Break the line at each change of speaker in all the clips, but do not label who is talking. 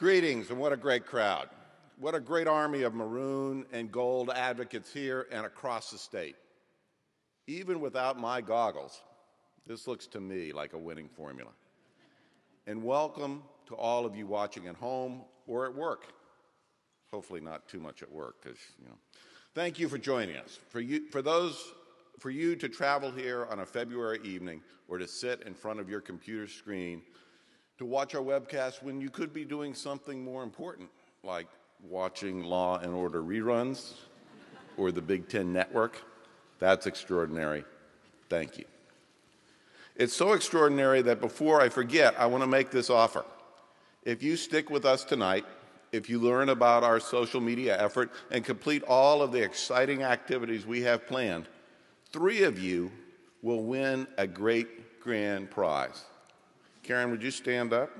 Greetings, and what a great crowd. What a great army of maroon and gold advocates here and across the state. Even without my goggles, this looks to me like a winning formula. And welcome to all of you watching at home or at work. Hopefully not too much at work, because, Thank you for joining us. For you to travel here on a February evening or to sit in front of your computer screen to watch our webcast when you could be doing something more important, like watching Law and Order reruns or the Big Ten Network. That's extraordinary. Thank you. It's so extraordinary that before I forget, I want to make this offer. If you stick with us tonight, if you learn about our social media effort and complete all of the exciting activities we have planned, 3 of you will win a great grand prize. Karen, would you stand up?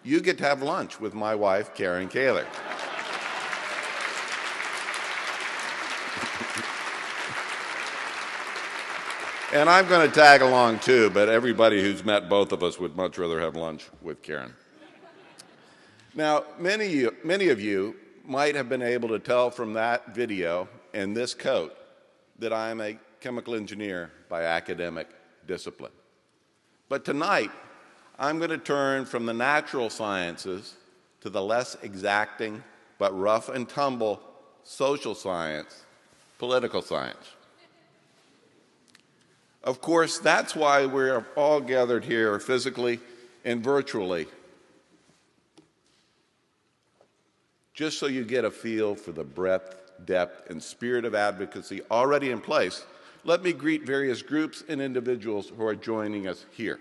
You get to have lunch with my wife, Karen Kaler. And I'm going to tag along too, but everybody who's met both of us would much rather have lunch with Karen. Now, many of you might have been able to tell from that video and this coat that I'm a chemical engineer by academic discipline. But tonight, I'm going to turn from the natural sciences to the less exacting but rough and tumble social science, political science. Of course, that's why we're all gathered here physically and virtually, just so you get a feel for the breadth, depth, and spirit of advocacy already in place. Let me greet various groups and individuals who are joining us here.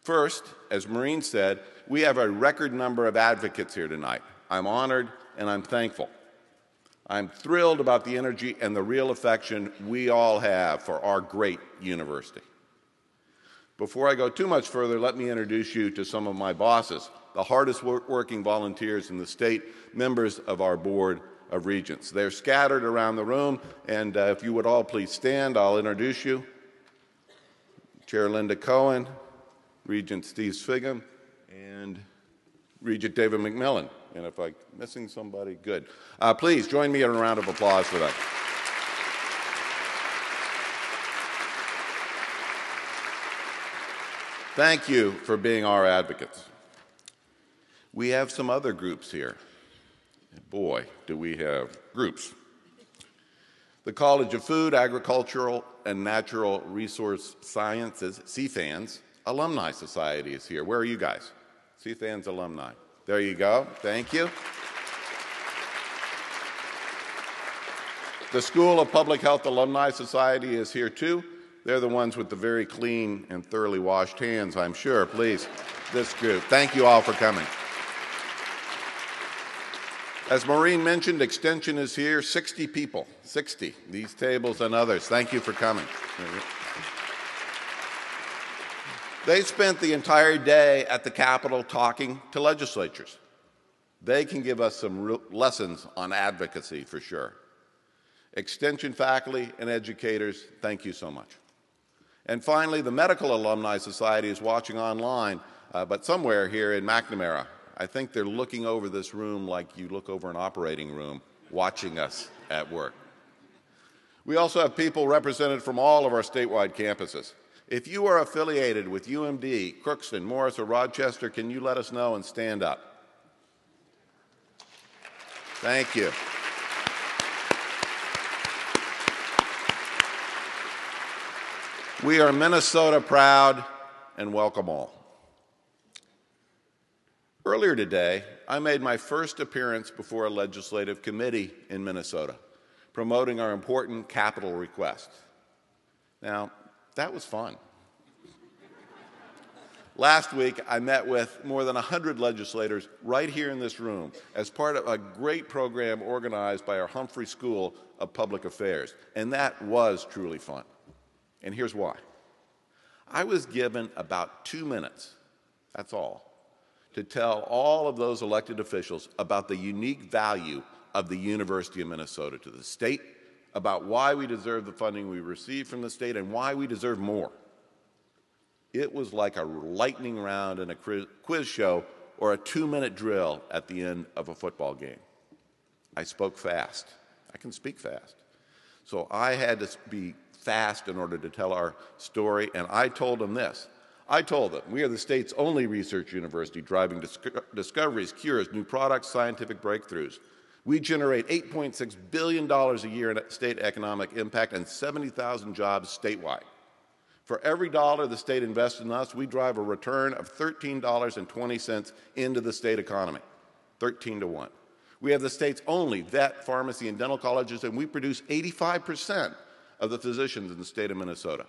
First, as Maureen said, we have a record number of advocates here tonight. I'm honored and I'm thankful. I'm thrilled about the energy and the real affection we all have for our great university. Before I go too much further, let me introduce you to some of my bosses, the hardest working volunteers in the state, members of our Board of Regents. They're scattered around the room, and if you would all please stand, I'll introduce you. Chair Linda Cohen, Regent Steve Sviggum, and Regent David McMillan. And if I'm missing somebody, good. Please join me in a round of applause for them. Thank you for being our advocates. We have some other groups here. Boy, do we have groups. The College of Food, Agricultural, and Natural Resource Sciences, CFANS, Alumni Society is here. Where are you guys? CFANS alumni. There you go. Thank you. The School of Public Health Alumni Society is here too. They're the ones with the very clean and thoroughly washed hands, I'm sure. Please, this group. Thank you all for coming. As Maureen mentioned, Extension is here, 60 people, 60, these tables and others. Thank you for coming. They spent the entire day at the Capitol talking to legislatures. They can give us some lessons on advocacy for sure. Extension faculty and educators, thank you so much. And finally, the Medical Alumni Society is watching online, but somewhere here in McNamara. I think they're looking over this room like you look over an operating room, watching us at work. We also have people represented from all of our statewide campuses. If you are affiliated with UMD, Crookston, Morris, or Rochester, can you let us know and stand up? Thank you. We are Minnesota proud and welcome all. Earlier today, I made my first appearance before a legislative committee in Minnesota, promoting our important capital request. Now, that was fun. Last week, I met with more than 100 legislators right here in this room as part of a great program organized by our Humphrey School of Public Affairs, and that was truly fun. And here's why. I was given about 2 minutes, that's all, to tell all of those elected officials about the unique value of the University of Minnesota to the state, about why we deserve the funding we receive from the state, and why we deserve more. It was like a lightning round in a quiz show or a 2-minute drill at the end of a football game. I spoke fast. I can speak fast. So I had to be fast in order to tell our story, and I told them this. I told them, we are the state's only research university driving discoveries, cures, new products, scientific breakthroughs. We generate $8.6 billion a year in state economic impact and 70,000 jobs statewide. For every dollar the state invests in us, we drive a return of $13.20 into the state economy, 13 to 1. We have the state's only vet, pharmacy, and dental colleges, and we produce 85% of the physicians in the state of Minnesota.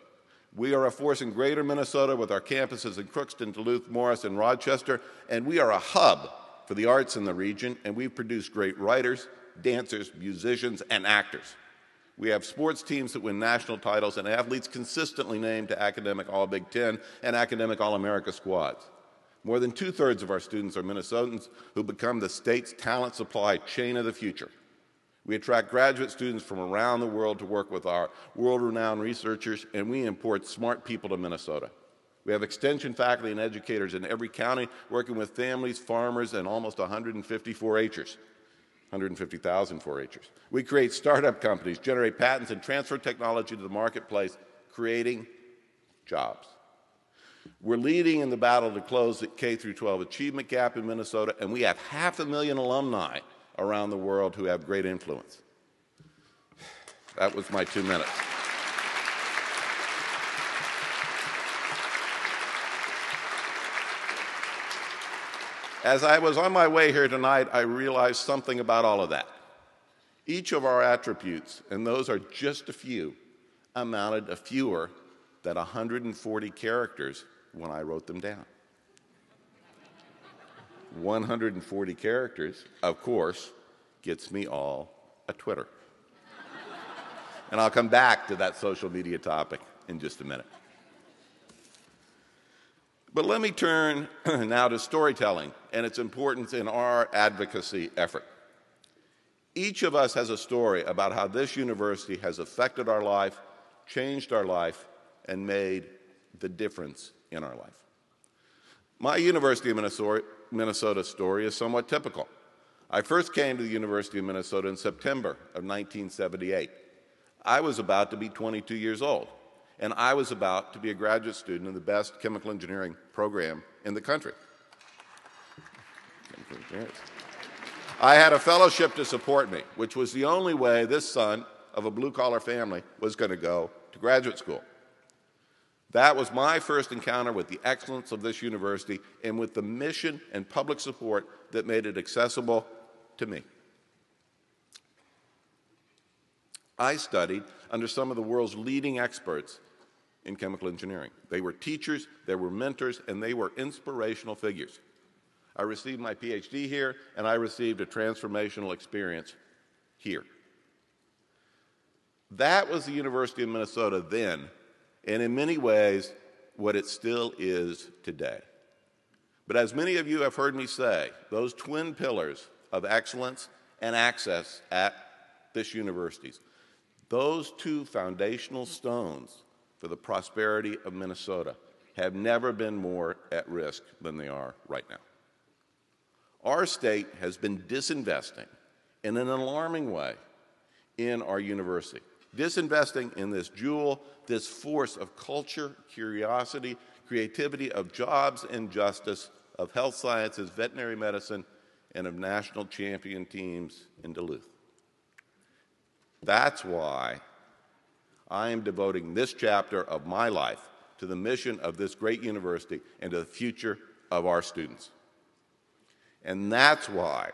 We are a force in greater Minnesota with our campuses in Crookston, Duluth, Morris, and Rochester, and we are a hub for the arts in the region, and we've produced great writers, dancers, musicians, and actors. We have sports teams that win national titles and athletes consistently named to Academic All-Big Ten and Academic All-America squads. More than 2/3 of our students are Minnesotans who become the state's talent supply chain of the future. We attract graduate students from around the world to work with our world-renowned researchers, and we import smart people to Minnesota. We have extension faculty and educators in every county working with families, farmers, and almost 150 4-H'ers. 150,000 4-H'ers. We create startup companies, generate patents, and transfer technology to the marketplace, creating jobs. We're leading in the battle to close the K-12 achievement gap in Minnesota, and we have 500,000 alumni around the world who have great influence. That was my 2 minutes. As I was on my way here tonight, I realized something about all of that. Each of our attributes, and those are just a few, amounted to fewer than 140 characters when I wrote them down. 140 characters, of course, gets me all a Twitter. And I'll come back to that social media topic in just a minute. But let me turn now to storytelling and its importance in our advocacy effort. Each of us has a story about how this university has affected our life, changed our life, and made the difference in our life. My University of Minnesota story is somewhat typical. I first came to the University of Minnesota in September of 1978. I was about to be 22 years old, and I was about to be a graduate student in the best chemical engineering program in the country. I had a fellowship to support me, which was the only way this son of a blue-collar family was going to go to graduate school. That was my first encounter with the excellence of this university and with the mission and public support that made it accessible to me. I studied under some of the world's leading experts in chemical engineering. They were teachers, they were mentors, and they were inspirational figures. I received my PhD here, and I received a transformational experience here. That was the University of Minnesota then, and in many ways, what it still is today. But as many of you have heard me say, those twin pillars of excellence and access at this university, those two foundational stones for the prosperity of Minnesota have never been more at risk than they are right now. Our state has been disinvesting in an alarming way in our university, disinvesting in this jewel, this force of culture, curiosity, creativity, of jobs and justice, of health sciences, veterinary medicine, and of national champion teams in Duluth. That's why I am devoting this chapter of my life to the mission of this great university and to the future of our students. And that's why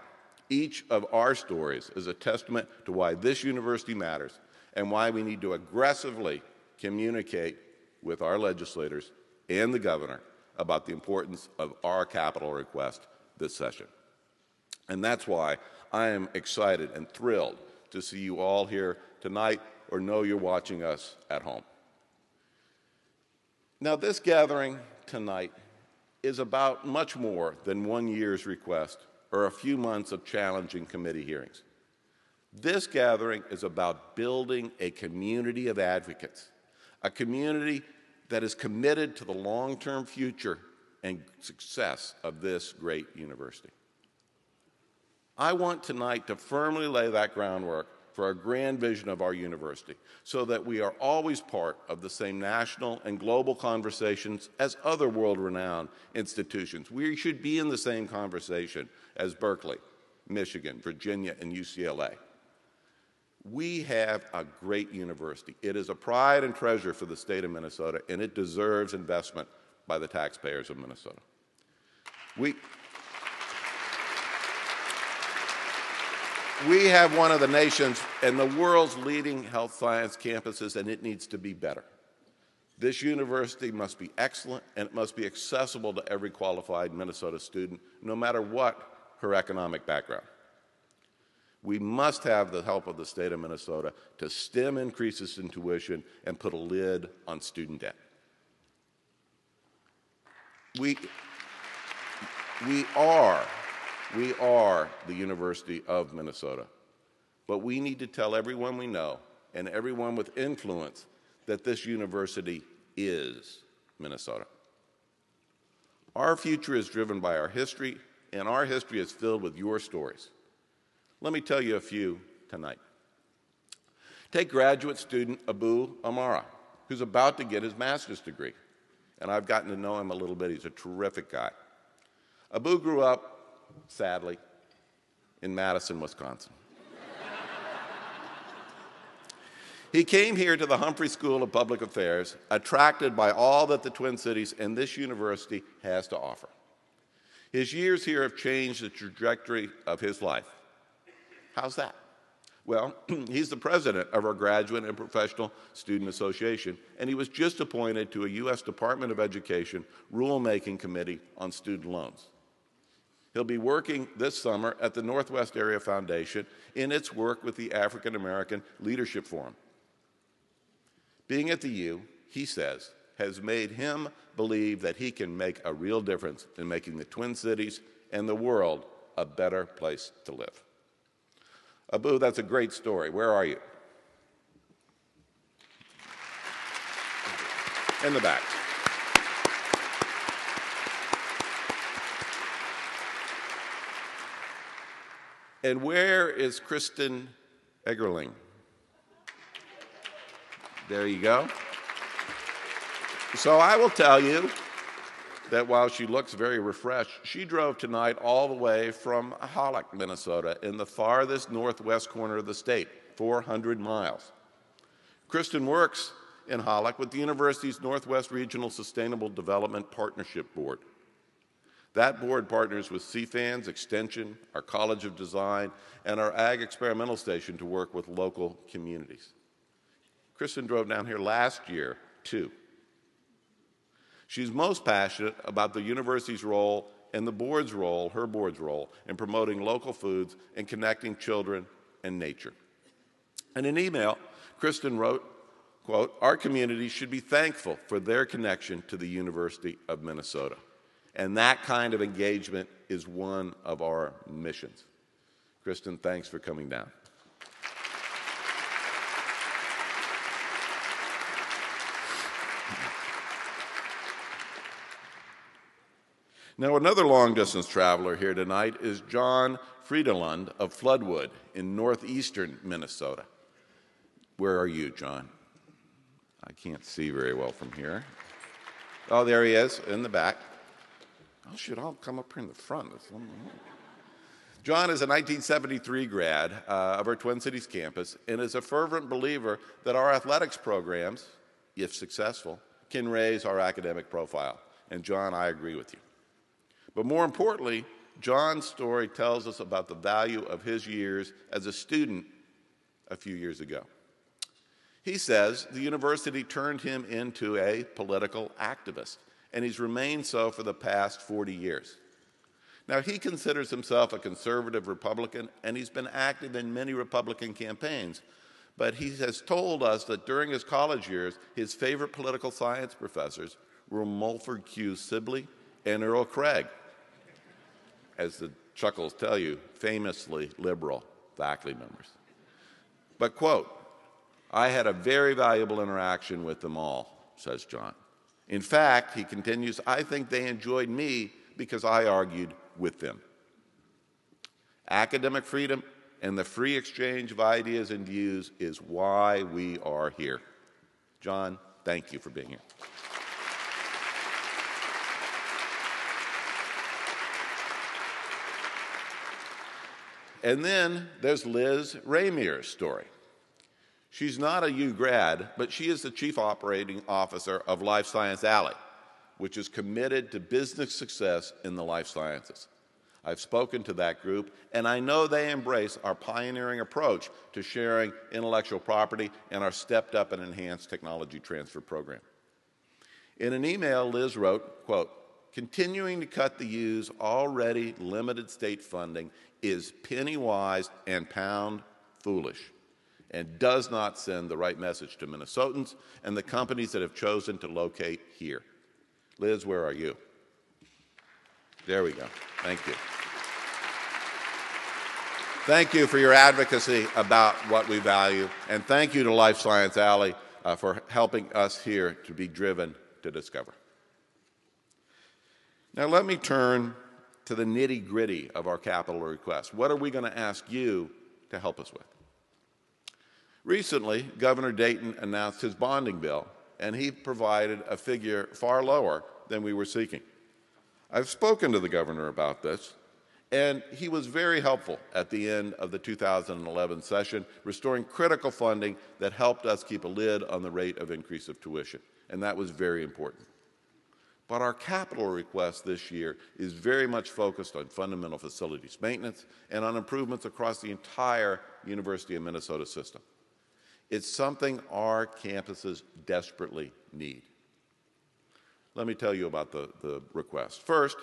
each of our stories is a testament to why this university matters and why we need to aggressively communicate with our legislators and the governor about the importance of our capital request this session. And that's why I am excited and thrilled to see you all here tonight or know you're watching us at home. Now, this gathering tonight is about much more than 1 year's request or a few months of challenging committee hearings. This gathering is about building a community of advocates, a community that is committed to the long-term future and success of this great university. I want tonight to firmly lay that groundwork for a grand vision of our university so that we are always part of the same national and global conversations as other world-renowned institutions. We should be in the same conversation as Berkeley, Michigan, Virginia, and UCLA. We have a great university. It is a pride and treasure for the state of Minnesota, and it deserves investment by the taxpayers of Minnesota. We have one of the nation's and the world's leading health science campuses, and it needs to be better. This university must be excellent, and it must be accessible to every qualified Minnesota student, no matter what her economic background. We must have the help of the state of Minnesota to stem increases in tuition and put a lid on student debt. We are the University of Minnesota, but we need to tell everyone we know and everyone with influence that this university is Minnesota. Our future is driven by our history, and our history is filled with your stories. Let me tell you a few tonight. Take graduate student Abu Amara, who's about to get his master's degree, and I've gotten to know him a little bit. He's a terrific guy. Abu grew up, sadly, in Madison, Wisconsin. He came here to the Humphrey School of Public Affairs, attracted by all that the Twin Cities and this university has to offer. His years here have changed the trajectory of his life. How's that? Well, he's the president of our Graduate and Professional Student Association, and he was just appointed to a U.S. Department of Education rulemaking committee on student loans. He'll be working this summer at the Northwest Area Foundation in its work with the African American Leadership Forum. Being at the U, he says, has made him believe that he can make a real difference in making the Twin Cities and the world a better place to live. Abu, that's a great story. Where are you? In the back. And where is Kristen Eggerling? There you go. So I will tell you that while she looks very refreshed, she drove tonight all the way from Hollick, Minnesota, in the farthest northwest corner of the state, 400 miles. Kristen works in Hollick with the university's Northwest Regional Sustainable Development Partnership Board. That board partners with CFANS, Extension, our College of Design, and our Ag Experimental Station to work with local communities. Kristen drove down here last year, too. She's most passionate about the university's role and the board's role, her board's role, in promoting local foods and connecting children and nature. In an email, Kristen wrote, quote, "Our community should be thankful for their connection to the University of Minnesota." And that kind of engagement is one of our missions. Kristen, thanks for coming down. Now, another long-distance traveler here tonight is John Friedelund of Floodwood in northeastern Minnesota. Where are you, John? I can't see very well from here. Oh, there he is, in the back. Oh, shoot, I'll come up here in the front. John is a 1973 grad of our Twin Cities campus and is a fervent believer that our athletics programs, if successful, can raise our academic profile. And John, I agree with you. But more importantly, John's story tells us about the value of his years as a student a few years ago. He says the university turned him into a political activist, and he's remained so for the past 40 years. Now, he considers himself a conservative Republican, and he's been active in many Republican campaigns. But he has told us that during his college years, his favorite political science professors were Mulford Q. Sibley and Earl Craig, as the chuckles tell you, famously liberal faculty members. But, quote, "I had a very valuable interaction with them all," says John. In fact, he continues, I think they enjoyed me because I argued with them. Academic freedom and the free exchange of ideas and views is why we are here. John, thank you for being here. And then there's Liz Ramier's story. She's not a U grad, but she is the Chief Operating Officer of Life Science Alley, which is committed to business success in the life sciences. I've spoken to that group, and I know they embrace our pioneering approach to sharing intellectual property and our stepped-up and enhanced technology transfer program. In an email, Liz wrote, quote, continuing to cut the U's already limited state funding is penny-wise and pound foolish, and does not send the right message to Minnesotans and the companies that have chosen to locate here. Liz, where are you? There we go. Thank you. Thank you for your advocacy about what we value, and thank you to Life Science Alley for helping us here to be driven to discover. Now let me turn to the nitty-gritty of our capital request. What are we going to ask you to help us with? Recently, Governor Dayton announced his bonding bill, and he provided a figure far lower than we were seeking. I've spoken to the governor about this, and he was very helpful at the end of the 2011 session, restoring critical funding that helped us keep a lid on the rate of increase of tuition, and that was very important. But our capital request this year is very much focused on fundamental facilities maintenance and on improvements across the entire University of Minnesota system. It's something our campuses desperately need. Let me tell you about the request. First,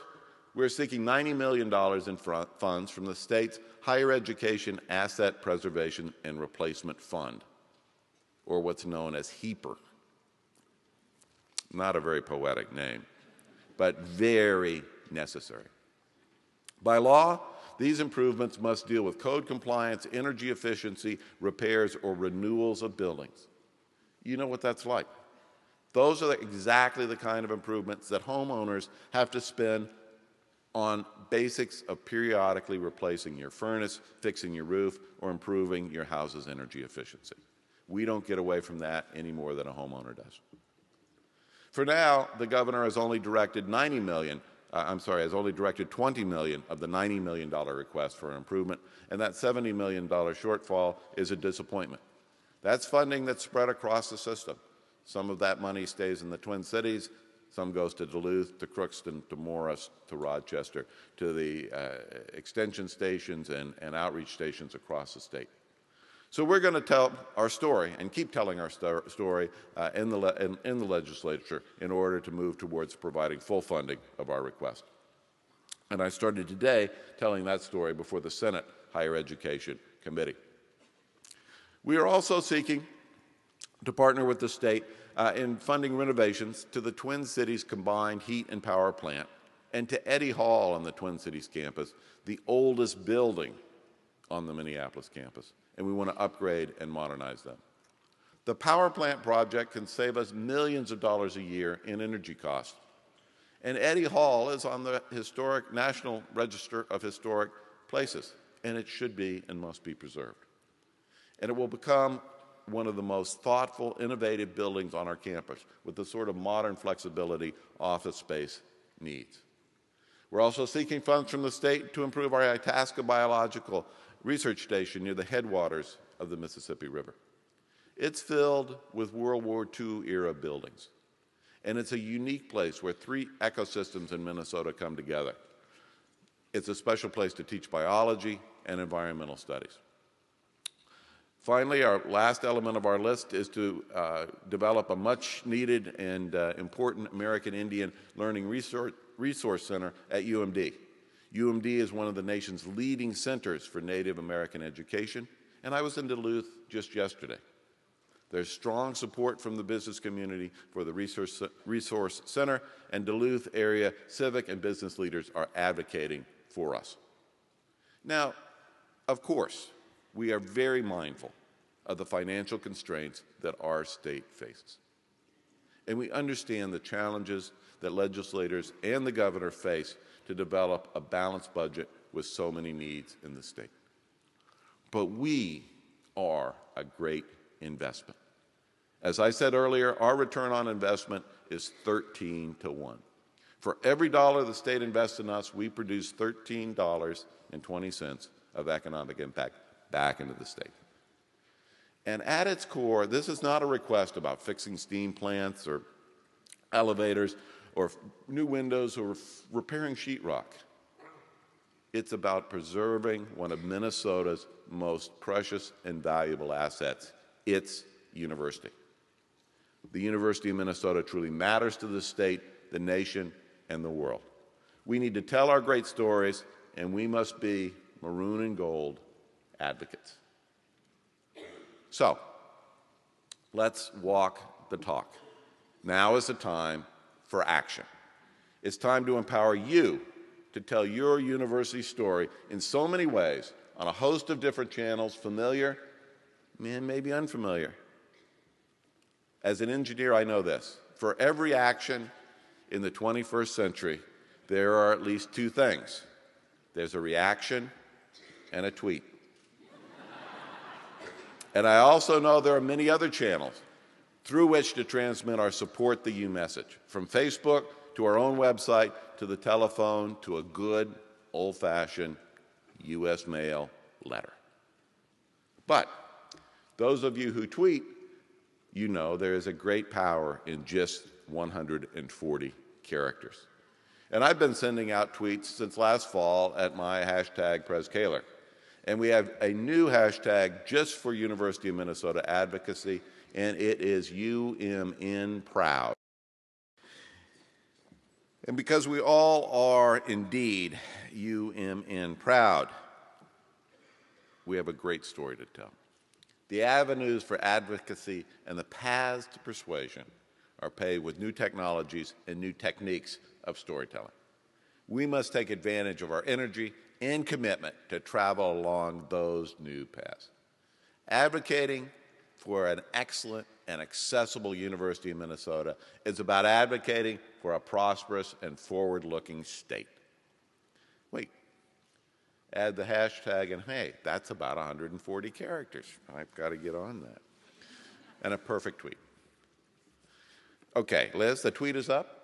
we're seeking $90 million in funds from the state's Higher Education Asset Preservation and Replacement Fund, or what's known as HEAPR. Not a very poetic name, but very necessary. By law, these improvements must deal with code compliance, energy efficiency, repairs, or renewals of buildings. You know what that's like. Those are exactly the kind of improvements that homeowners have to spend on basics of periodically replacing your furnace, fixing your roof, or improving your house's energy efficiency. We don't get away from that any more than a homeowner does. For now, the governor has only directed $20 million of the $90 million request for an improvement, and that $70 million shortfall is a disappointment. That's funding that's spread across the system. Some of that money stays in the Twin Cities, some goes to Duluth, to Crookston, to Morris, to Rochester, to the extension stations and outreach stations across the state. So we're going to tell our story and keep telling our story in the legislature in order to move towards providing full funding of our request. And I started today telling that story before the Senate Higher Education Committee. We are also seeking to partner with the state in funding renovations to the Twin Cities Combined Heat and Power Plant and to Eddy Hall on the Twin Cities campus, the oldest building on the Minneapolis campus, and we want to upgrade and modernize them. The power plant project can save us millions of dollars a year in energy costs. And Eddy Hall is on the historic National Register of Historic Places, and it should be and must be preserved. And it will become one of the most thoughtful, innovative buildings on our campus with the sort of modern flexibility office space needs. We're also seeking funds from the state to improve our Itasca Biological Research Station near the headwaters of the Mississippi River. It's filled with World War II era buildings, and it's a unique place where three ecosystems in Minnesota come together. It's a special place to teach biology and environmental studies. Finally, our last element of our list is to develop a much-needed and important American Indian Learning Resource Center at UMD. UMD is one of the nation's leading centers for Native American education, and I was in Duluth just yesterday. There's strong support from the business community for the Resource Center, and Duluth area civic and business leaders are advocating for us. Now, of course, we are very mindful of the financial constraints that our state faces. and we understand the challenges that legislators and the governor face to develop a balanced budget with so many needs in the state. But we are a great investment. As I said earlier, our return on investment is 13 to 1. For every dollar the state invests in us, we produce $13.20 of economic impact back into the state. And at its core, this is not a request about fixing steam plants or elevators or new windows or repairing sheetrock. It's about preserving one of Minnesota's most precious and valuable assets, its university. The University of Minnesota truly matters to the state, the nation, and the world. We need to tell our great stories, and we must be maroon and gold advocates. So, let's walk the talk. Now is the time for action. It's time to empower you to tell your university story in so many ways, on a host of different channels, familiar and maybe unfamiliar. As an engineer, I know this. For every action in the 21st century, there are at least two things. There's a reaction and a tweet. And I also know there are many other channels through which to transmit our Support the U message, from Facebook to our own website to the telephone to a good old-fashioned U.S. mail letter. But those of you who tweet, you know there is a great power in just 140 characters. And I've been sending out tweets since last fall at my hashtag #PresKaler. And we have a new hashtag just for University of Minnesota advocacy, and it is UMNProud. And because we all are indeed UMN proud, we have a great story to tell. The avenues for advocacy and the paths to persuasion are paved with new technologies and new techniques of storytelling. We must take advantage of our energy and commitment to travel along those new paths. Advocating for an excellent and accessible University of Minnesota is about advocating for a prosperous and forward-looking state. Wait, add the hashtag and hey, that's about 140 characters. I've got to get on that. And a perfect tweet. Okay, Liz, the tweet is up?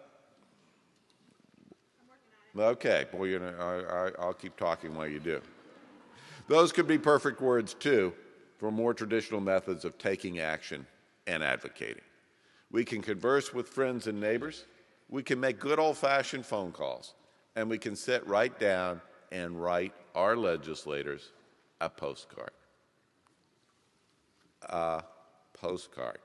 Okay, boy, you know, I'll keep talking while you do. Those could be perfect words, too, for more traditional methods of taking action and advocating. We can converse with friends and neighbors, we can make good old-fashioned phone calls, and we can sit right down and write our legislators a postcard. A postcard.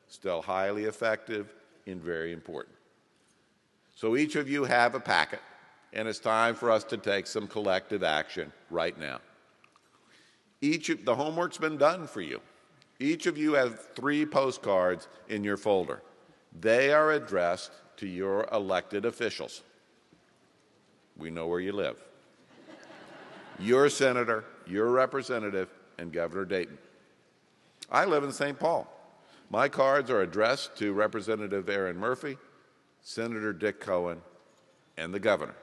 Still highly effective and very important. So each of you have a packet, and it's time for us to take some collective action right now. The homework's been done for you. Each of you have 3 postcards in your folder. They are addressed to your elected officials. We know where you live. Your senator, your representative, and Governor Dayton. I live in St. Paul. My cards are addressed to Representative Aaron Murphy, Senator Dick Cohen, and the governor.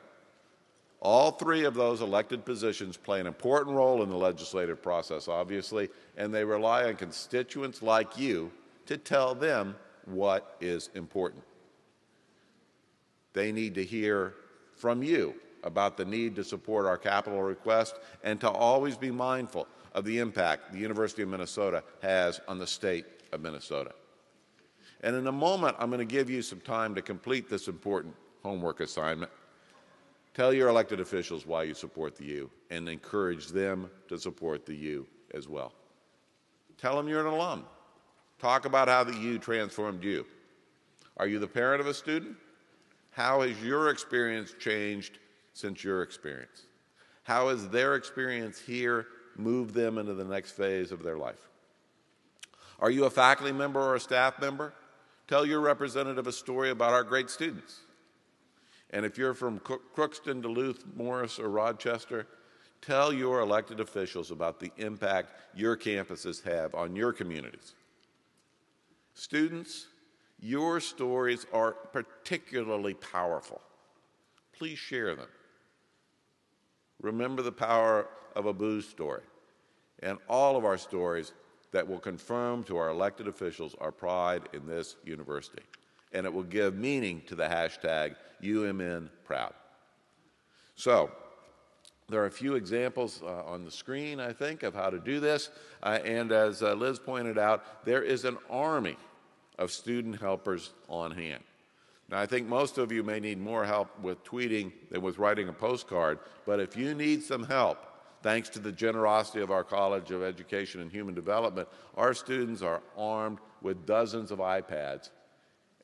All 3 of those elected positions play an important role in the legislative process, obviously, and they rely on constituents like you to tell them what is important. They need to hear from you about the need to support our capital request and to always be mindful of the impact the University of Minnesota has on the state of Minnesota. And in a moment, I'm going to give you some time to complete this important homework assignment. Tell your elected officials why you support the U and encourage them to support the U as well. Tell them you're an alum. Talk about how the U transformed you. Are you the parent of a student? How has your experience changed since your experience? How has their experience here moved them into the next phase of their life? Are you a faculty member or a staff member? Tell your representative a story about our great students. And if you're from Crookston, Duluth, Morris, or Rochester, tell your elected officials about the impact your campuses have on your communities. Students, Your stories are particularly powerful. Please share them. Remember the power of a booze story and all of our stories that will confirm to our elected officials our pride in this university. And it will give meaning to the hashtag UMNProud. So, there are a few examples on the screen, I think, of how to do this. And as Liz pointed out, there is an army of student helpers on hand. Now, I think most of you may need more help with tweeting than with writing a postcard, but if you need some help, thanks to the generosity of our College of Education and Human Development, our students are armed with dozens of iPads,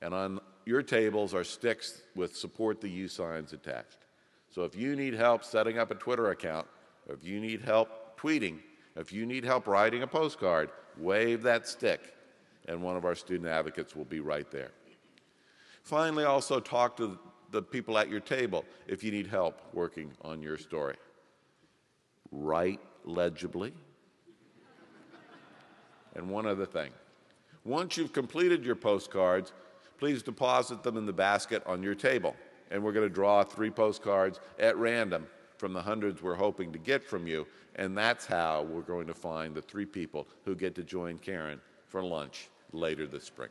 and on your tables are sticks with Support the U signs attached. So if you need help setting up a Twitter account, if you need help tweeting, if you need help writing a postcard, wave that stick, and one of our student advocates will be right there. Finally, also talk to the people at your table if you need help working on your story. Write legibly. And one other thing. Once you've completed your postcards, please deposit them in the basket on your table. And we're going to draw 3 postcards at random from the hundreds we're hoping to get from you. And that's how we're going to find the 3 people who get to join Karen for lunch later this spring.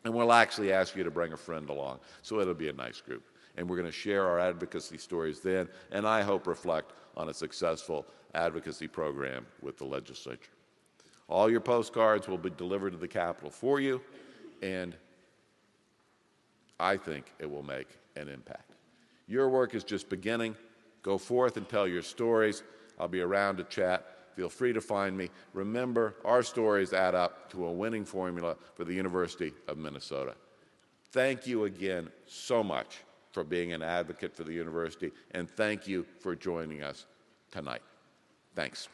And we'll actually ask you to bring a friend along, so it'll be a nice group. And we're going to share our advocacy stories then, and I hope reflect on a successful advocacy program with the legislature. All your postcards will be delivered to the Capitol for you, and I think it will make an impact. Your work is just beginning. Go forth and tell your stories. I'll be around to chat. Feel free to find me. Remember, our stories add up to a winning formula for the University of Minnesota. Thank you again so much for being an advocate for the university, and thank you for joining us tonight. Thanks.